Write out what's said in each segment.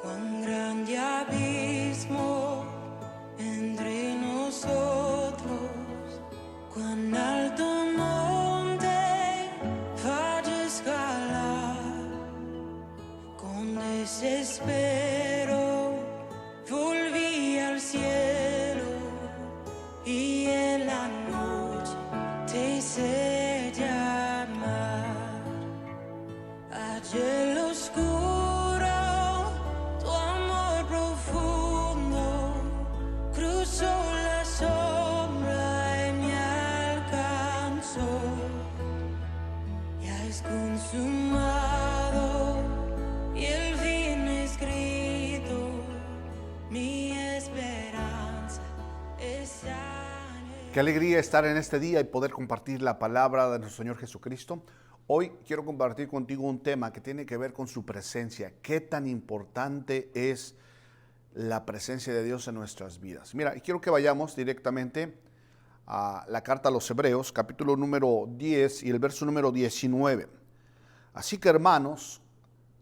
Cuán grande abismo entre nosotros, cuán alto monte falla escalar. Con desespero volví al cielo y en la noche te hice llamar. Ayer lo oscuro, tu amor profundo cruzó la sombra y me alcanzó. Ya es consumado y el fin escrito, mi esperanza está en él. Qué alegría estar en este día y poder compartir la palabra de nuestro Señor Jesucristo. Hoy quiero compartir contigo un tema que tiene que ver con su presencia. Qué tan importante es la presencia de Dios en nuestras vidas. Mira, y quiero que vayamos directamente a la carta a los Hebreos, capítulo número 10 y el verso número 19. Así que, hermanos,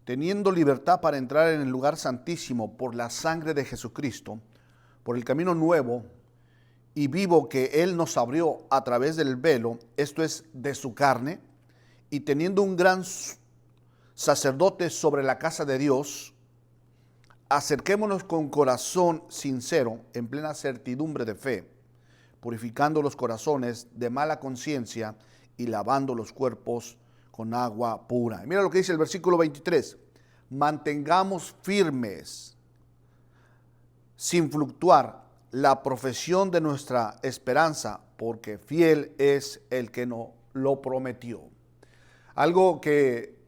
teniendo libertad para entrar en el lugar santísimo por la sangre de Jesucristo, por el camino nuevo y vivo que Él nos abrió a través del velo, esto es, de su carne, y teniendo un gran sacerdote sobre la casa de Dios, acerquémonos con corazón sincero, en plena certidumbre de fe, purificando los corazones de mala conciencia y lavando los cuerpos con agua pura. Y mira lo que dice el versículo 23. Mantengamos firmes, sin fluctuar, la profesión de nuestra esperanza, porque fiel es el que nos lo prometió. Algo que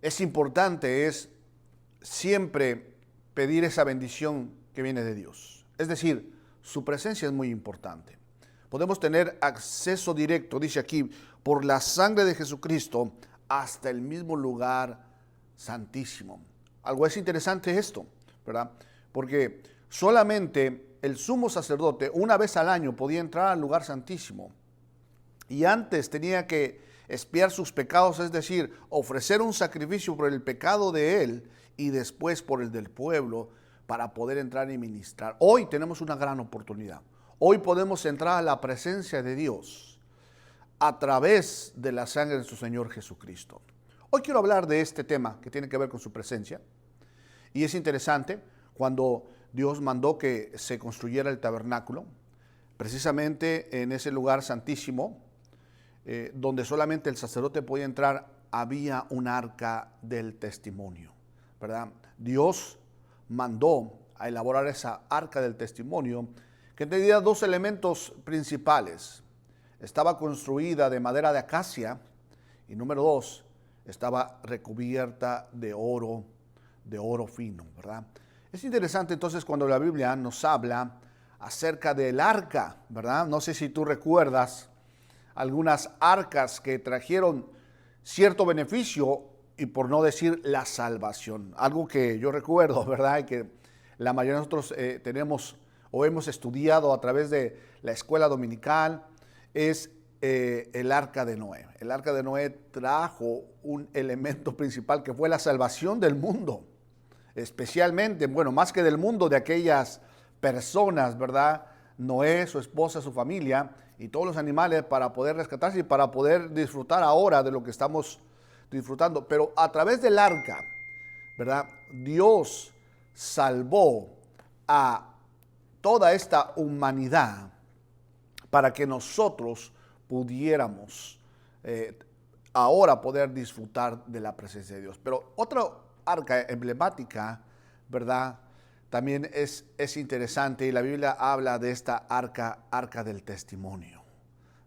es importante es siempre pedir esa bendición que viene de Dios. Es decir, su presencia es muy importante. Podemos tener acceso directo, dice aquí, por la sangre de Jesucristo hasta el mismo lugar santísimo. Algo es interesante esto, ¿verdad? Porque solamente el sumo sacerdote una vez al año podía entrar al lugar santísimo. Y antes tenía que expiar sus pecados, es decir, ofrecer un sacrificio por el pecado de él y después por el del pueblo para poder entrar y ministrar. Hoy tenemos una gran oportunidad. Hoy podemos entrar a la presencia de Dios a través de la sangre de su Señor Jesucristo. Hoy quiero hablar de este tema que tiene que ver con su presencia. Y es interesante cuando Dios mandó que se construyera el tabernáculo, precisamente en ese lugar santísimo, donde solamente el sacerdote podía entrar, había un arca del testimonio, ¿verdad? Dios mandó a elaborar esa arca del testimonio que tenía dos elementos principales. Estaba construida de madera de acacia y número dos, estaba recubierta de oro fino, ¿verdad? Es interesante entonces cuando la Biblia nos habla acerca del arca, ¿verdad? No sé si tú recuerdas algunas arcas que trajeron cierto beneficio y por no decir la salvación. Algo que yo recuerdo, ¿verdad? Y que la mayoría de nosotros tenemos o hemos estudiado a través de la escuela dominical es el arca de Noé. El arca de Noé trajo un elemento principal que fue la salvación del mundo. Especialmente, bueno, más que del mundo, de aquellas personas, ¿verdad? Noé, su esposa, su familia y todos los animales para poder rescatarse y para poder disfrutar ahora de lo que estamos disfrutando. Pero a través del arca, ¿verdad? Dios salvó a toda esta humanidad para que nosotros pudiéramos ahora poder disfrutar de la presencia de Dios. Pero otra arca emblemática, ¿verdad? También es interesante y la Biblia habla de esta arca del testimonio,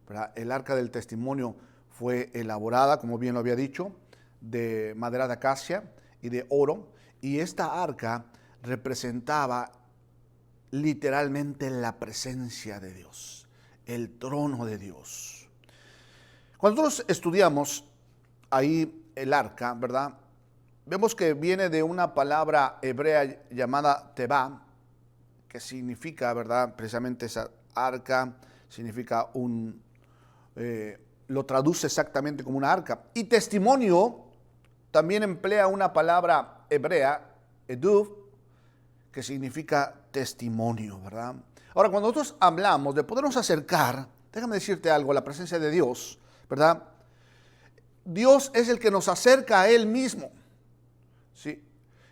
¿verdad? El arca del testimonio fue elaborada, como bien lo había dicho, de madera de acacia y de oro, y esta arca representaba literalmente la presencia de Dios, el trono de Dios. Cuando nosotros estudiamos ahí el arca, ¿verdad? Vemos que viene de una palabra hebrea llamada tebá, que significa, ¿verdad? Precisamente esa arca, significa lo traduce exactamente como una arca. Y testimonio también emplea una palabra hebrea eduv, que significa testimonio, ¿verdad? Ahora, cuando nosotros hablamos de podernos acercar, déjame decirte algo, a la presencia de Dios, ¿verdad? Dios es el que nos acerca a Él mismo, ¿sí?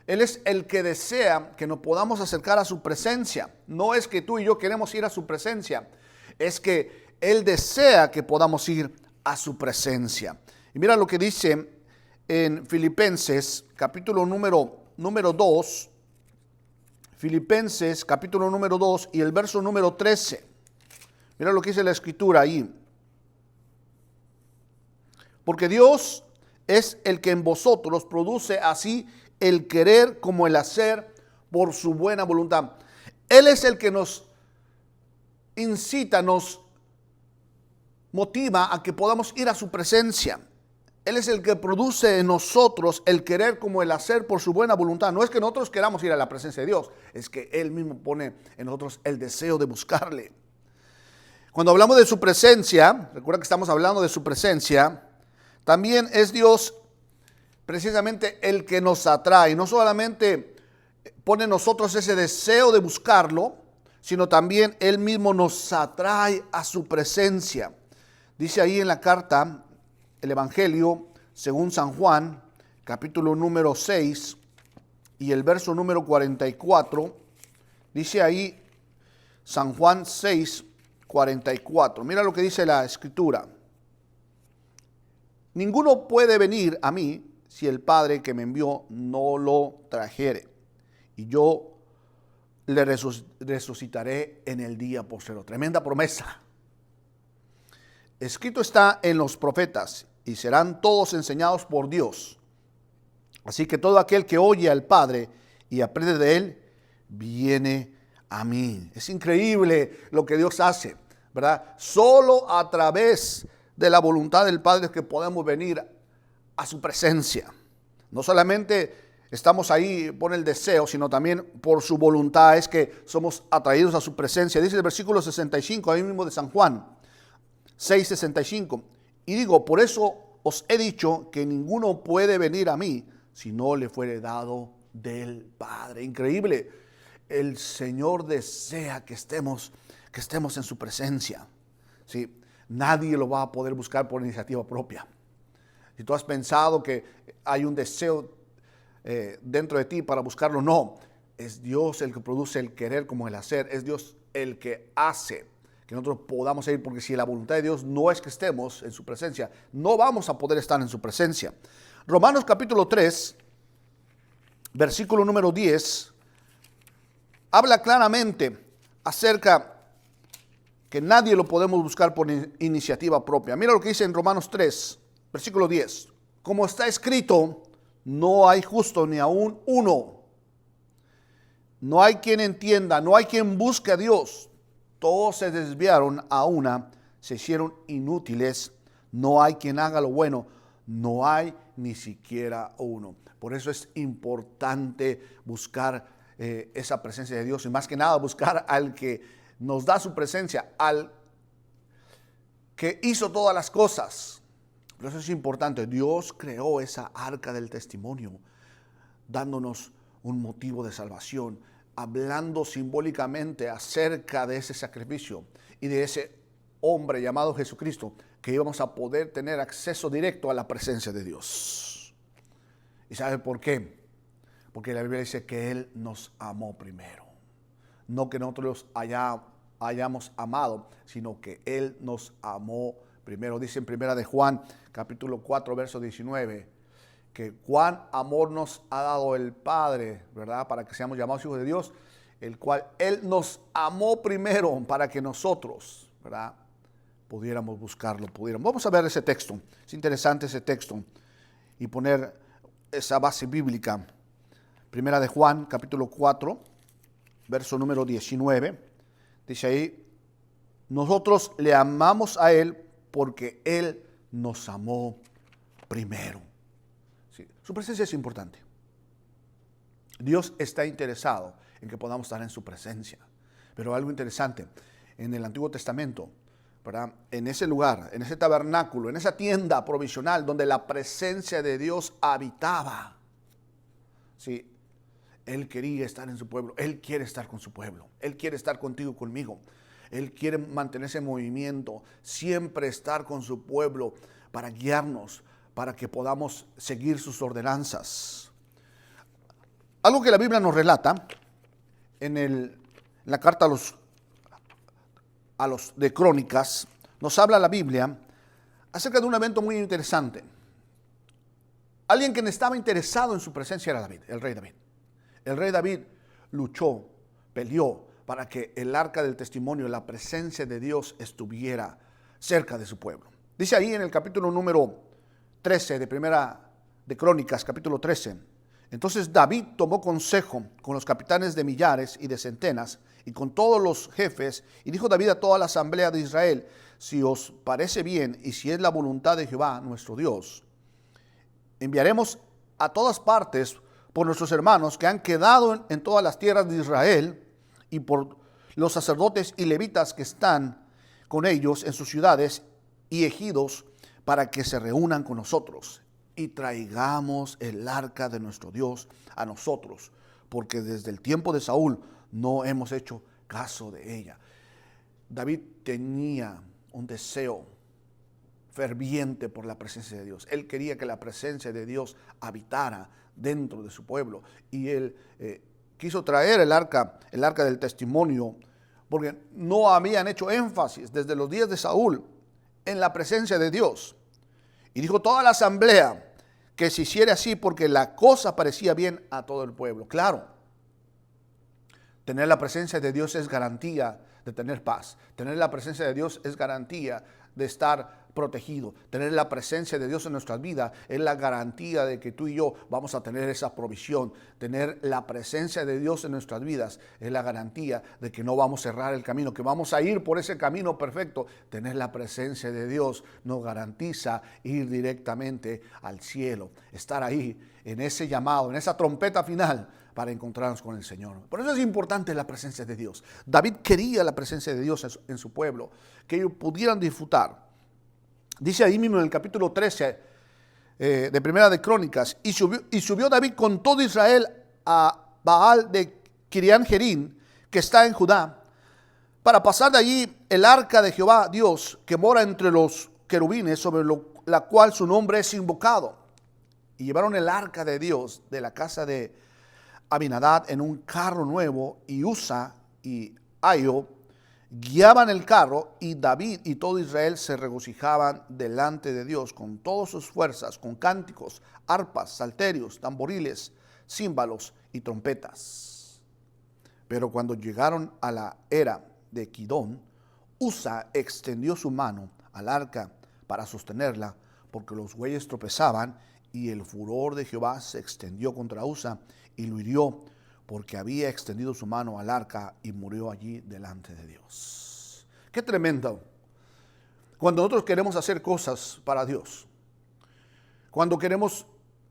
Él es el que desea que nos podamos acercar a su presencia. No es que tú y yo queremos ir a su presencia, es que Él desea que podamos ir a su presencia. Y mira lo que dice en Filipenses, capítulo número 2, Filipenses, capítulo número 2 y el verso número 13. Mira lo que dice la escritura ahí. Porque Dios es el que en vosotros produce así el querer como el hacer por su buena voluntad. Él es el que nos incita, nos motiva a que podamos ir a su presencia. Él es el que produce en nosotros el querer como el hacer por su buena voluntad. No es que nosotros queramos ir a la presencia de Dios, es que Él mismo pone en nosotros el deseo de buscarle. Cuando hablamos de su presencia, recuerda que estamos hablando de su presencia, también es Dios precisamente el que nos atrae. No solamente pone en nosotros ese deseo de buscarlo, sino también Él mismo nos atrae a su presencia. Dice ahí en la carta, el Evangelio según San Juan, capítulo número 6 y el verso número 44, dice ahí San Juan 6, 44. Mira lo que dice la Escritura. Ninguno puede venir a mí si el Padre que me envió no lo trajere, y yo le resucitaré en el día postrero. Tremenda promesa. Escrito está en los profetas, y serán todos enseñados por Dios. Así que todo aquel que oye al Padre y aprende de Él, viene a mí. Es increíble lo que Dios hace, ¿verdad? Solo a través de la voluntad del Padre es que podemos venir a su presencia. No solamente estamos ahí por el deseo, sino también por su voluntad es que somos atraídos a su presencia. Dice el versículo 65, ahí mismo de San Juan 6:65. Y digo, por eso os he dicho que ninguno puede venir a mí si no le fuere dado del Padre. Increíble. El Señor desea que estemos en su presencia. ¿Sí? Nadie lo va a poder buscar por iniciativa propia. Si tú has pensado que hay un deseo dentro de ti para buscarlo, no. Es Dios el que produce el querer como el hacer. Es Dios el que hace que nosotros podamos ir, porque si la voluntad de Dios no es que estemos en su presencia, no vamos a poder estar en su presencia. Romanos capítulo 3, versículo número 10, habla claramente acerca que nadie lo podemos buscar por iniciativa propia. Mira lo que dice en Romanos 3, versículo 10. Como está escrito, no hay justo ni aún uno. No hay quien entienda, no hay quien busque a Dios. Todos se desviaron a una, se hicieron inútiles. No hay quien haga lo bueno, no hay ni siquiera uno. Por eso es importante buscar esa presencia de Dios y más que nada buscar al que nos da su presencia, al que hizo todas las cosas. Por eso es importante. Dios creó esa arca del testimonio, dándonos un motivo de salvación, hablando simbólicamente acerca de ese sacrificio y de ese hombre llamado Jesucristo, que íbamos a poder tener acceso directo a la presencia de Dios. ¿Y sabe por qué? Porque la Biblia dice que Él nos amó primero. No que nosotros hayamos amado, sino que Él nos amó primero. Dice en primera de Juan, capítulo 4, verso 19, que cuán amor nos ha dado el Padre, ¿verdad? Para que seamos llamados hijos de Dios, el cual Él nos amó primero para que nosotros, ¿verdad?, pudiéramos buscarlo, Vamos a ver ese texto. Es interesante ese texto y poner esa base bíblica. Primera de Juan, capítulo 4, verso número 19. Dice ahí, nosotros le amamos a Él porque Él nos amó primero. Sí, su presencia es importante. Dios está interesado en que podamos estar en su presencia. Pero algo interesante, en el Antiguo Testamento, ¿verdad?, en ese lugar, en ese tabernáculo, en esa tienda provisional donde la presencia de Dios habitaba, ¿sí?, Él quería estar en su pueblo. Él quiere estar con su pueblo. Él quiere estar contigo, conmigo. Él quiere mantenerse en movimiento, siempre estar con su pueblo para guiarnos, para que podamos seguir sus ordenanzas. Algo que la Biblia nos relata en la carta a los de Crónicas, nos habla la Biblia acerca de un evento muy interesante. Alguien que estaba interesado en su presencia era David, el rey David. El rey David luchó, peleó para que el arca del testimonio, la presencia de Dios, estuviera cerca de su pueblo. Dice ahí en el capítulo número 13 de Primera de Crónicas, capítulo 13. Entonces David tomó consejo con los capitanes de millares y de centenas y con todos los jefes, y dijo David a toda la asamblea de Israel: si os parece bien y si es la voluntad de Jehová nuestro Dios, enviaremos a todas partes por nuestros hermanos que han quedado en todas las tierras de Israel, y por los sacerdotes y levitas que están con ellos en sus ciudades y ejidos, para que se reúnan con nosotros y traigamos el arca de nuestro Dios a nosotros, porque desde el tiempo de Saúl no hemos hecho caso de ella. David tenía un deseo ferviente por la presencia de Dios. Él quería que la presencia de Dios habitara dentro de su pueblo, y él quiso traer el arca del testimonio, porque no habían hecho énfasis desde los días de Saúl en la presencia de Dios. Y dijo toda la asamblea que se hiciera así, porque la cosa parecía bien a todo el pueblo. Claro, tener la presencia de Dios es garantía de tener paz. Tener la presencia de Dios es garantía de estar protegido. Tener la presencia de Dios en nuestras vidas es la garantía de que tú y yo vamos a tener esa provisión. Tener la presencia de Dios en nuestras vidas es la garantía de que no vamos a errar el camino, que vamos a ir por ese camino perfecto. Tener la presencia de Dios nos garantiza ir directamente al cielo, estar ahí en ese llamado, en esa trompeta final, para encontrarnos con el Señor. Por eso es importante la presencia de Dios. David quería la presencia de Dios en su pueblo, que ellos pudieran disfrutar. Dice ahí mismo en el capítulo 13 de Primera de Crónicas: y subió David con todo Israel a Baal de Kirián Jearim, que está en Judá, para pasar de allí el arca de Jehová Dios, que mora entre los querubines, sobre la cual su nombre es invocado. Y llevaron el arca de Dios de la casa de Abinadab en un carro nuevo, y Usa y Ahio guiaban el carro, y David y todo Israel se regocijaban delante de Dios con todas sus fuerzas, con cánticos, arpas, salterios, tamboriles, címbalos y trompetas. Pero cuando llegaron a la era de Kidón, Usa extendió su mano al arca para sostenerla, porque los bueyes tropezaban, y el furor de Jehová se extendió contra Usa y lo hirió, porque había extendido su mano al arca, y murió allí delante de Dios. Qué tremendo. Cuando nosotros queremos hacer cosas para Dios, cuando queremos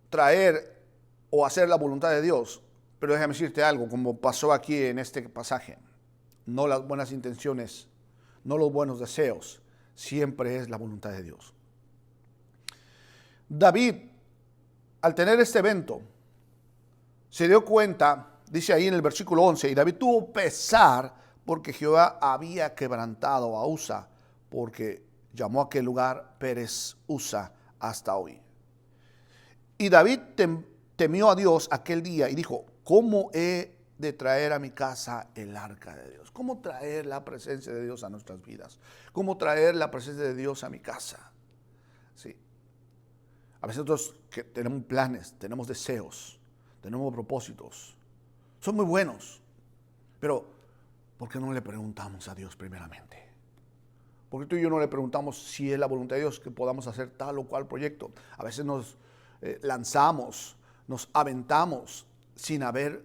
traer o hacer la voluntad de Dios, pero déjame decirte algo, como pasó aquí en este pasaje: no las buenas intenciones, no los buenos deseos, siempre es la voluntad de Dios. David, al tener este evento, se dio cuenta, dice ahí en el versículo 11, y David tuvo pesar porque Jehová había quebrantado a Usa, porque llamó a aquel lugar Pérez Usa hasta hoy. Y David temió a Dios aquel día y dijo: ¿cómo he de traer a mi casa el arca de Dios? ¿Cómo traer la presencia de Dios a nuestras vidas? ¿Cómo traer la presencia de Dios a mi casa? Sí. A veces nosotros que tenemos planes, tenemos deseos, tenemos propósitos, son muy buenos, pero ¿por qué no le preguntamos a Dios primeramente? ¿Por qué tú y yo no le preguntamos si es la voluntad de Dios que podamos hacer tal o cual proyecto? A veces nos lanzamos, nos aventamos sin haber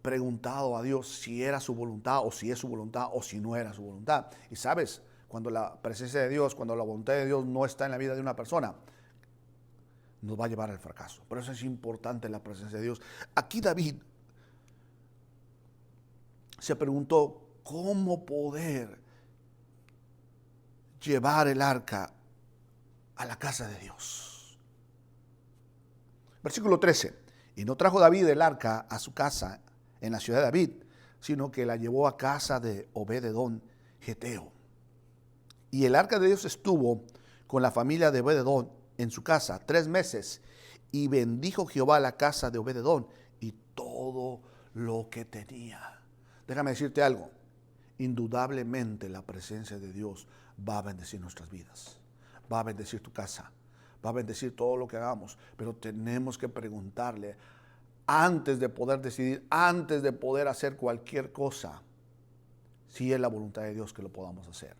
preguntado a Dios si era su voluntad, o si es su voluntad, o si no era su voluntad. Y sabes, cuando la presencia de Dios, cuando la voluntad de Dios no está en la vida de una persona, nos va a llevar al fracaso. Por eso es importante la presencia de Dios. Aquí David se preguntó cómo poder llevar el arca a la casa de Dios. Versículo 13. Y no trajo David el arca a su casa en la ciudad de David, sino que la llevó a casa de Obed-edom geteo. Y el arca de Dios estuvo con la familia de Obed-edom en su casa 3 meses, y bendijo Jehová la casa de Obed-edom y todo lo que tenía. Déjame decirte algo, indudablemente la presencia de Dios va a bendecir nuestras vidas, va a bendecir tu casa, va a bendecir todo lo que hagamos, pero tenemos que preguntarle antes de poder decidir, antes de poder hacer cualquier cosa, si es la voluntad de Dios que lo podamos hacer.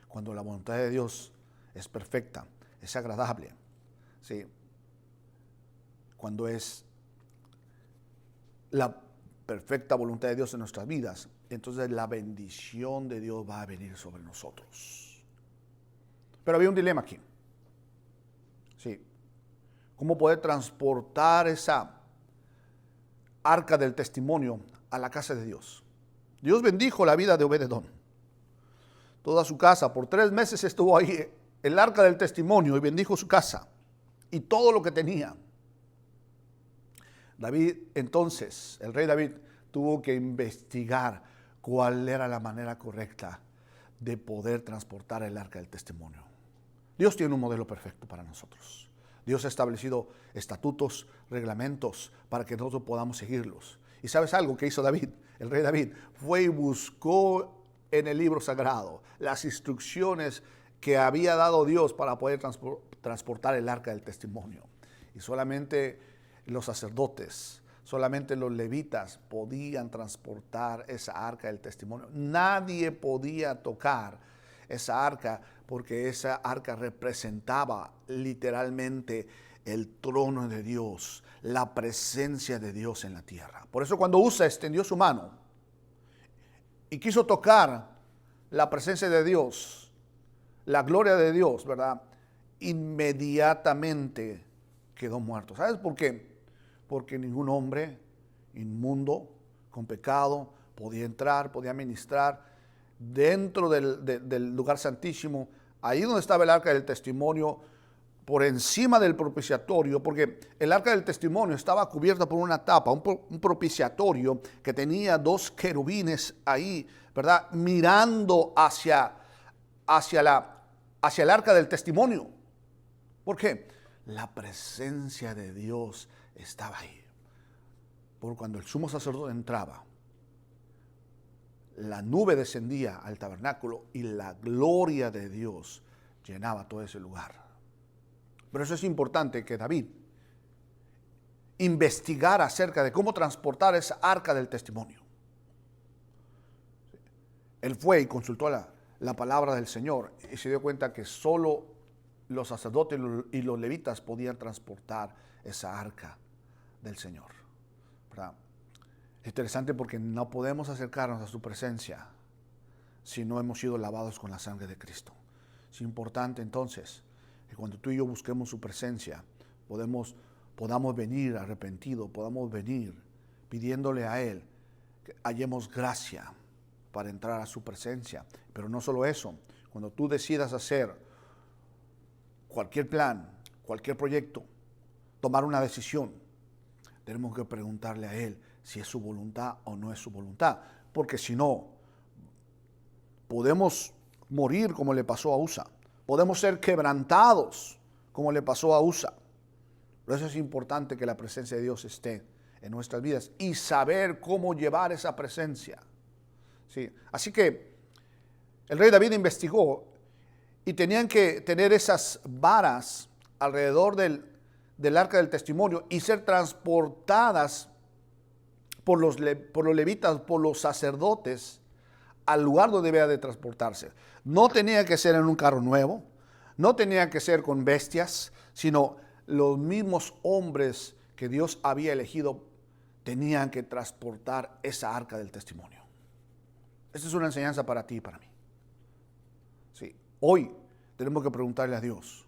Cuando la voluntad de Dios es perfecta, es agradable, ¿sí? Cuando es la perfecta voluntad de Dios en nuestras vidas, entonces la bendición de Dios va a venir sobre nosotros. Pero había un dilema aquí. Sí. ¿Cómo poder transportar esa arca del testimonio a la casa de Dios? Dios bendijo la vida de Obed-edom. Toda su casa, por 3 meses estuvo ahí el arca del testimonio y bendijo su casa y todo lo que tenía. David, entonces, el rey David tuvo que investigar cuál era la manera correcta de poder transportar el arca del testimonio. Dios tiene un modelo perfecto para nosotros. Dios ha establecido estatutos, reglamentos para que nosotros podamos seguirlos. ¿Y sabes algo que hizo David? El rey David fue y buscó en el libro sagrado las instrucciones que había dado Dios para poder transportar el arca del testimonio. Y solamente los sacerdotes, solamente los levitas podían transportar esa arca del testimonio. Nadie podía tocar esa arca porque esa arca representaba literalmente el trono de Dios, la presencia de Dios en la tierra. Por eso cuando Usa extendió su mano y quiso tocar la presencia de Dios, la gloria de Dios, ¿verdad? Inmediatamente quedó muerto. ¿Sabes por qué? Porque ningún hombre inmundo, con pecado, podía entrar, podía ministrar dentro del lugar santísimo, ahí donde estaba el arca del testimonio, por encima del propiciatorio, porque el arca del testimonio estaba cubierta por una tapa, un propiciatorio que tenía 2 querubines ahí, ¿verdad? Mirando hacia el arca del testimonio. ¿Por qué? La presencia de Dios estaba ahí. Por cuando el sumo sacerdote entraba, la nube descendía al tabernáculo y la gloria de Dios llenaba todo ese lugar. Pero eso es importante que David investigara acerca de cómo transportar esa arca del testimonio. Él fue y consultó la palabra del Señor y se dio cuenta que solo los sacerdotes y los levitas podían transportar esa arca del Señor, ¿verdad? Es interesante porque no podemos acercarnos a su presencia si no hemos sido lavados con la sangre de Cristo. Es importante entonces que cuando tú y yo busquemos su presencia, podamos venir arrepentidos, podamos venir pidiéndole a Él que hallemos gracia para entrar a su presencia. Pero no solo eso, cuando tú decidas hacer cualquier plan, cualquier proyecto, tomar una decisión, tenemos que preguntarle a Él si es su voluntad o no es su voluntad. Porque si no, podemos morir como le pasó a Usa. Podemos ser quebrantados como le pasó a Usa. Por eso es importante que la presencia de Dios esté en nuestras vidas y saber cómo llevar esa presencia. ¿Sí? Así que el rey David investigó y tenían que tener esas varas alrededor del arca del testimonio y ser transportadas por los levitas, por los sacerdotes, al lugar donde debía de transportarse. No tenía que ser en un carro nuevo, no tenía que ser con bestias, sino los mismos hombres que Dios había elegido tenían que transportar esa arca del testimonio. Esta es una enseñanza para ti y para mí. Sí, hoy tenemos que preguntarle a Dios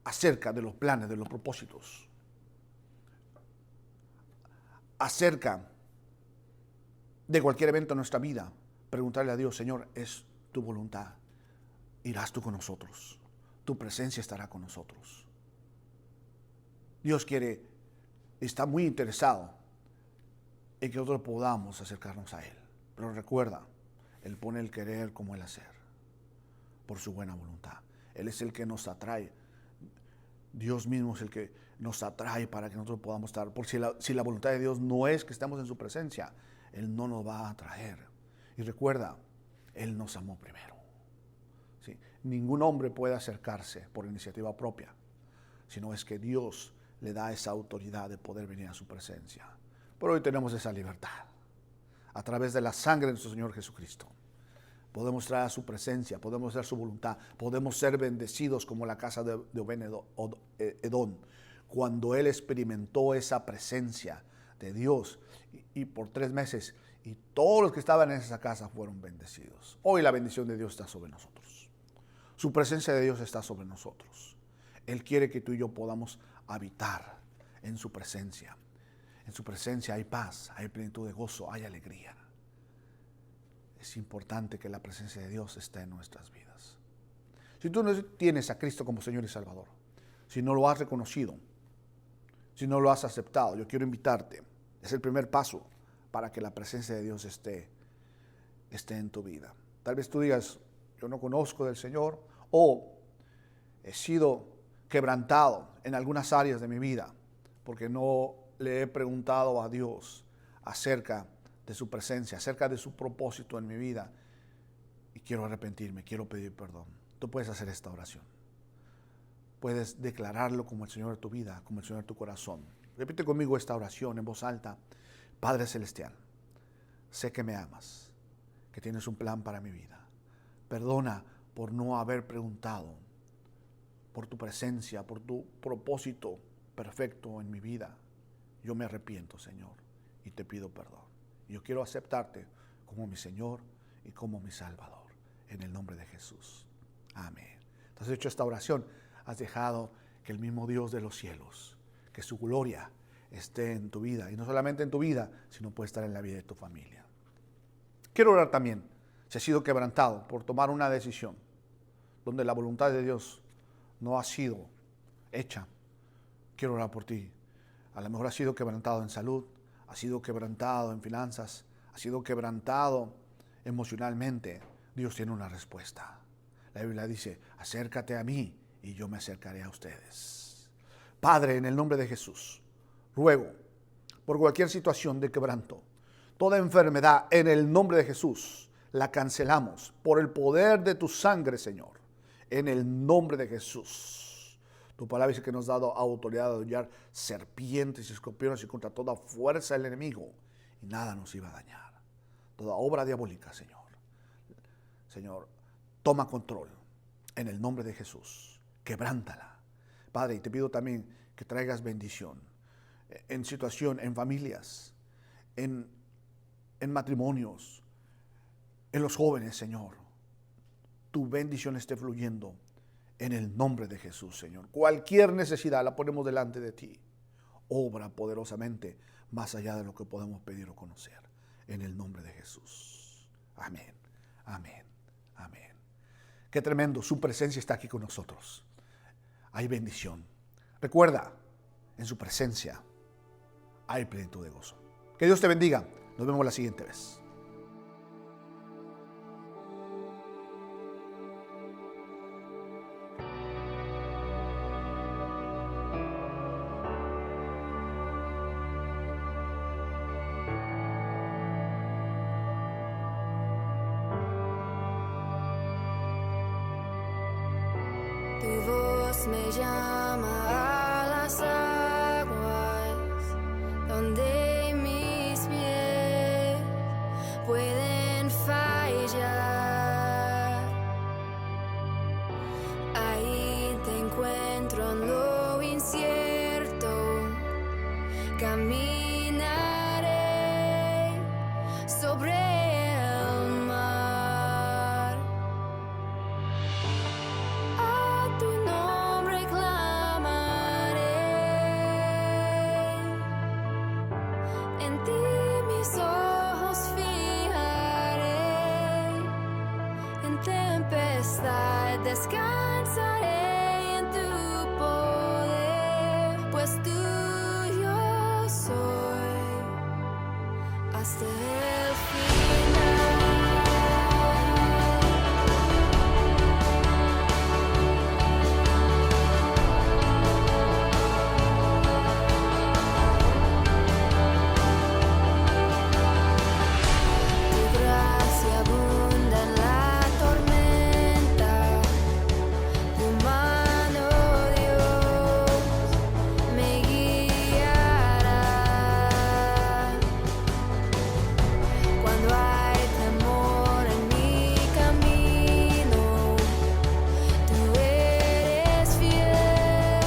acerca de los planes, de los propósitos, acerca de cualquier evento en nuestra vida. Preguntarle a Dios, Señor, ¿es tu voluntad? Irás tú con nosotros. Tu presencia estará con nosotros. Dios quiere está muy interesado en que nosotros podamos acercarnos a Él. Pero recuerda, Él pone el querer como el hacer, por su buena voluntad. Él es el que nos atrae. Dios mismo es el que nos atrae para que nosotros podamos estar. Porque si la voluntad de Dios no es que estemos en su presencia, Él no nos va a atraer. Y recuerda, Él nos amó primero. ¿Sí? Ningún hombre puede acercarse por iniciativa propia, sino es que Dios le da esa autoridad de poder venir a su presencia. Pero hoy tenemos esa libertad. A través de la sangre de nuestro Señor Jesucristo, podemos traer a su presencia, podemos hacer su voluntad, podemos ser bendecidos como la casa de Obed-Edom, cuando él experimentó esa presencia de Dios y por 3 meses, y todos los que estaban en esa casa fueron bendecidos. Hoy la bendición de Dios está sobre nosotros. Su presencia de Dios está sobre nosotros. Él quiere que tú y yo podamos habitar en su presencia. En su presencia hay paz, hay plenitud de gozo, hay alegría. Es importante que la presencia de Dios esté en nuestras vidas. Si tú no tienes a Cristo como Señor y Salvador, si no lo has reconocido, si no lo has aceptado, yo quiero invitarte. Es el primer paso para que la presencia de Dios esté en tu vida. Tal vez tú digas, yo no conozco del Señor, o he sido quebrantado en algunas áreas de mi vida porque no le he preguntado a Dios acerca de su presencia, acerca de su propósito en mi vida, y quiero arrepentirme, quiero pedir perdón. Tú puedes hacer esta oración. Puedes declararlo como el Señor de tu vida, como el Señor de tu corazón. Repite conmigo esta oración en voz alta. Padre Celestial, sé que me amas, que tienes un plan para mi vida. Perdona por no haber preguntado por tu presencia, por tu propósito perfecto en mi vida. Yo me arrepiento, Señor, y te pido perdón. Yo quiero aceptarte como mi Señor y como mi Salvador, en el nombre de Jesús. Amén. Entonces, hecho esta oración, has dejado que el mismo Dios de los cielos, que su gloria esté en tu vida, y no solamente en tu vida, sino puede estar en la vida de tu familia. Quiero orar también, si has sido quebrantado por tomar una decisión donde la voluntad de Dios no ha sido hecha. Quiero orar por ti. A lo mejor has sido quebrantado en salud, has sido quebrantado en finanzas, has sido quebrantado emocionalmente. Dios tiene una respuesta. La Biblia dice, acércate a mí y yo me acercaré a ustedes. Padre, en el nombre de Jesús, ruego por cualquier situación de quebranto, toda enfermedad, en el nombre de Jesús, la cancelamos por el poder de tu sangre, Señor, en el nombre de Jesús. Tu palabra dice que nos has dado autoridad de hollar serpientes y escorpiones y contra toda fuerza del enemigo, y nada nos iba a dañar. Toda obra diabólica, Señor. Señor, toma control en el nombre de Jesús. Quebrántala. Padre, y te pido también que traigas bendición en situación, en familias, en matrimonios, en los jóvenes, Señor. Tu bendición esté fluyendo en el nombre de Jesús, Señor. Cualquier necesidad la ponemos delante de ti. Obra poderosamente más allá de lo que podemos pedir o conocer. En el nombre de Jesús. Amén, amén, amén. Qué tremendo, su presencia está aquí con nosotros. Hay bendición. Recuerda, en su presencia hay plenitud de gozo. Que Dios te bendiga. Nos vemos la siguiente vez. Tu voz me llama a las aguas, donde mis pies pueden fallar. Ahí te encuentro en lo incierto, caminaré sobre el mar. A tu nombre clamaré, en ti mis ojos fijaré, en tempestad descansaré en tu poder, pues tuyo hasta el final. Tu gracia abunda en la tormenta, tu mano, Dios, me guiará. Cuando hay temor en mi camino, tú eres fiel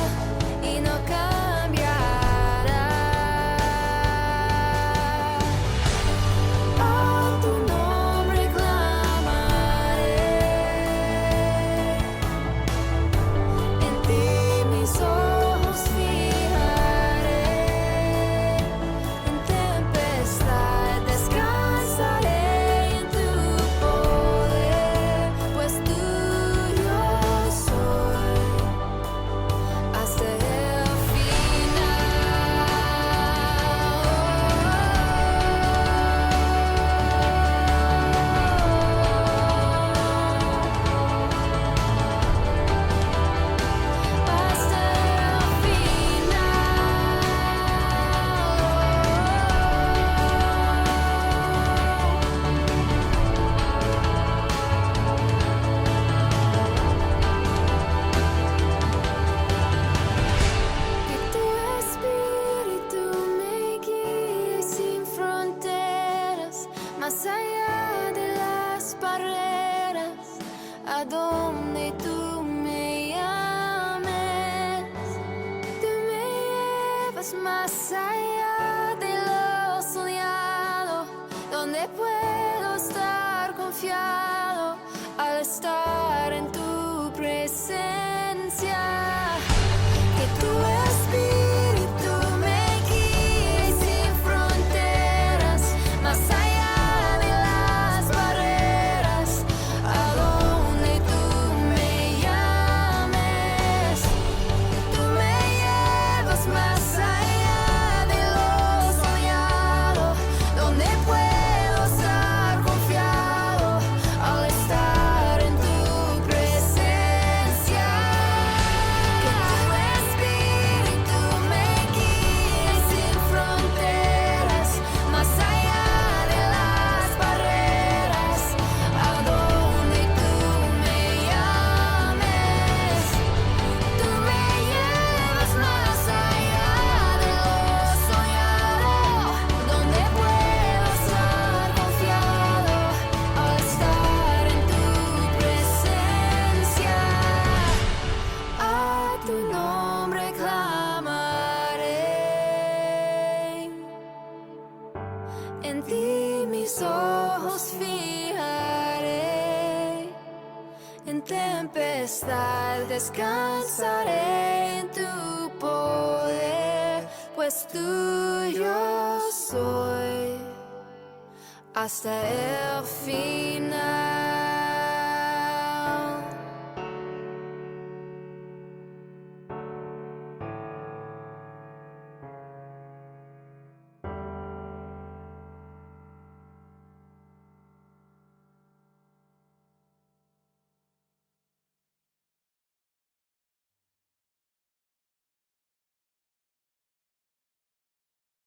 y no cambiarás. A tu nombre clamaré, en ti mis ojos fijaré. En tempestad descansaré en tu poder, pues tuyo soy hasta el Que tu espíritu me guíe sin fronteras, más allá de las barreras, a donde tú me llames. Tú me llevas más allá de lo soñado, donde puedo estar confiado al estar en tu presencia. Que tu espíritu me guíe sin fronteras, más allá de las barreras, a donde tú me llames. Tú me llevas más allá de lo soñado, donde puedo estar confiado al estar en tu presencia. Que tu espíritu me guíe sin fronteras, más allá de las barreras, a donde tú me llames. Tú me llevas más allá de lo soñado, donde puedo estar confiado al estar en tu presencia. A tu nombre clamaré, en ti mis ojos fijaré. En tempestad descansaré en tu poder, pues tuyo soy hasta el final.